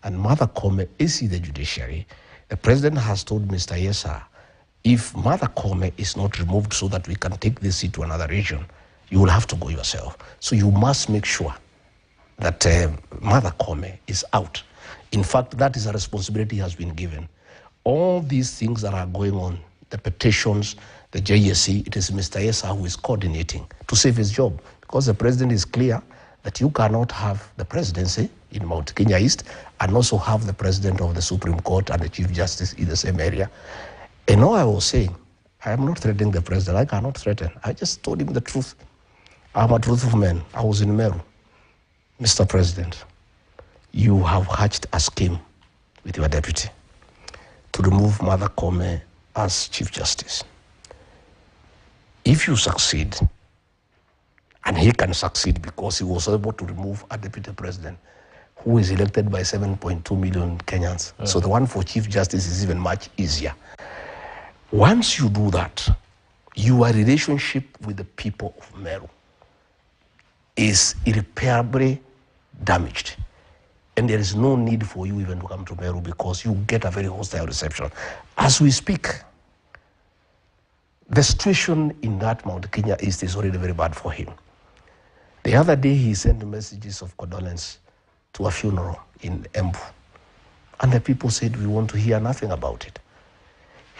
and Mother Koome is in the judiciary. The president has told Mr. Yesa, if Mother Koome is not removed so that we can take this seat to another region, you will have to go yourself. So you must make sure that Mother Koome is out. In fact, that is a responsibility has been given. All these things that are going on, the petitions, the JSC, it is Mr. Yesa who is coordinating to save his job, because the president is clear that you cannot have the presidency in Mount Kenya East and also have the president of the Supreme Court and the Chief Justice in the same area. And all I was saying, I am not threatening the president. I cannot threaten. I just told him the truth. I'm a truthful man. I was in Meru. Mr. President, you have hatched a scheme with your deputy to remove Mother Koome as Chief Justice. If you succeed, and he can succeed because he was able to remove a deputy president who is elected by 7.2 million Kenyans. So the one for Chief Justice is even much easier. Once you do that, your relationship with the people of Meru is irreparably damaged. And there is no need for you even to come to Meru because you get a very hostile reception. As we speak, the situation in that Mount Kenya East is already very bad for him. The other day, he sent messages of condolence to a funeral in Embu. And the people said, we want to hear nothing about it.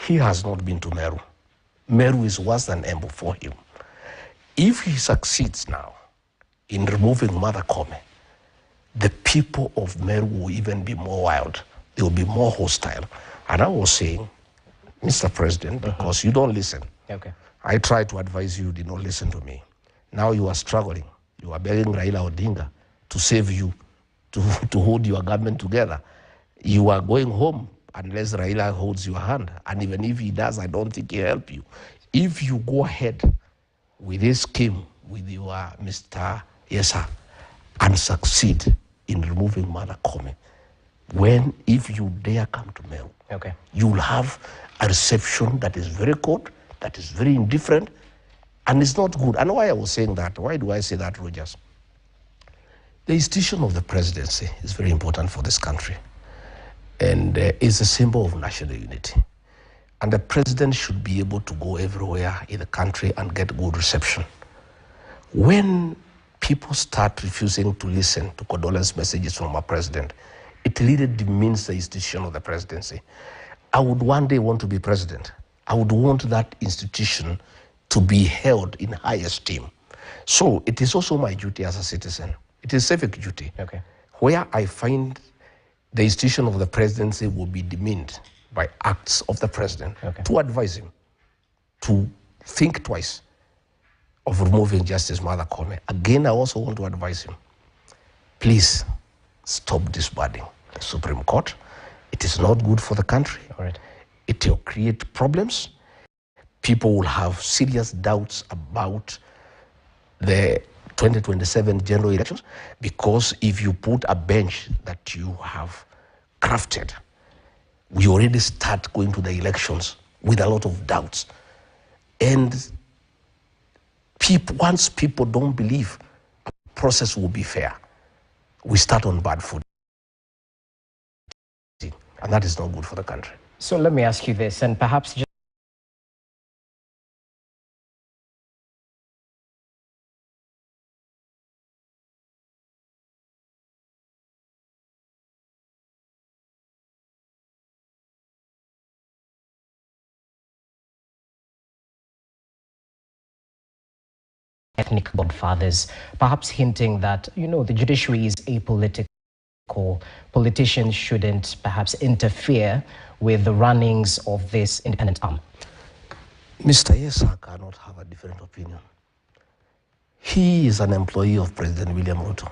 He has not been to Meru. Meru is worse than Embu for him. If he succeeds now in removing Mother Koome, the people of Meru will even be more wild. They will be more hostile. And I was saying, Mr. President, because you don't listen. Okay. I tried to advise you, you did not listen to me. Now you are struggling. You are begging Raila Odinga to save you, to hold your government together. You are going home unless Raila holds your hand. And even if he does, I don't think he'll help you. If you go ahead with this scheme with your Mr. Yesa and succeed in removing Mother Koome, if you dare come to Meru, okay, you will have a reception that is very cold, that is very indifferent, and it's not good. And why I was saying that, why do I say that, Rogers? The institution of the presidency is very important for this country, and is a symbol of national unity. And the president should be able to go everywhere in the country and get good reception. When people start refusing to listen to condolence messages from our president, it really demeans the institution of the presidency. I would one day want to be president. I would want that institution to be held in high esteem. So it is also my duty as a citizen. It is civic duty. Okay. Where I find the institution of the presidency will be demeaned by acts of the president, to advise him to think twice of removing Justice Mother Koome. Again, I also want to advise him, please stop disbanding the Supreme Court. It is not good for the country. All right. It will create problems. People will have serious doubts about the 2027 general elections, because if you put a bench that you have crafted, we already start going to the elections with a lot of doubts. And once people don't believe a process will be fair, we start on bad foot. And that is not good for the country. So let me ask you this, and perhaps just ethnic godfathers, perhaps hinting that, the judiciary is apolitical. Politicians shouldn't perhaps interfere with the runnings of this independent arm. Mr. Yesa cannot have a different opinion. He is an employee of President William Ruto.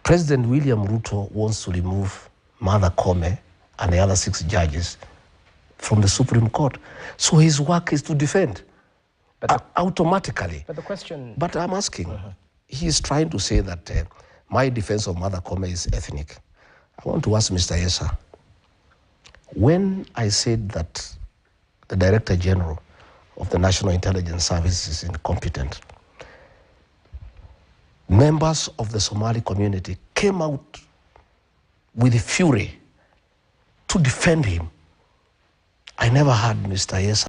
President William Ruto wants to remove Mother Koome and the other 6 judges from the Supreme Court. So his work is to defend. Automatically. But the question... But I'm asking, he's trying to say that my defense of Mother Koome is ethnic. I want to ask Mr. Yesa, when I said that the Director General of the National Intelligence Service is incompetent, members of the Somali community came out with fury to defend him. I never heard Mr. Yesa